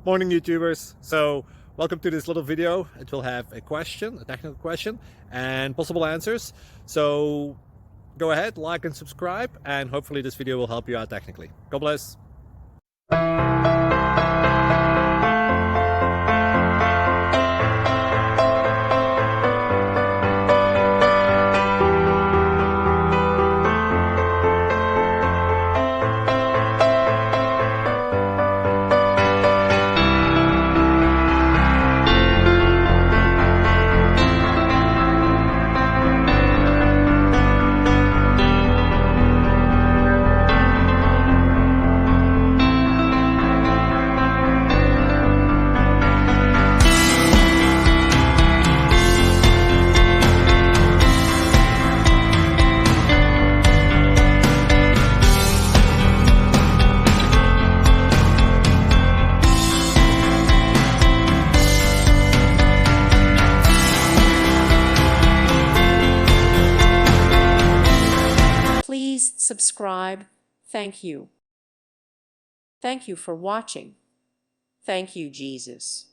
Morning, YouTubers. So welcome to this little video. It will have a question, a technical question, and possible answers. So go ahead, like and subscribe, and hopefully this video will help you out technically. God bless. Please subscribe. Thank you. Thank you for watching. Thank you, Jesus.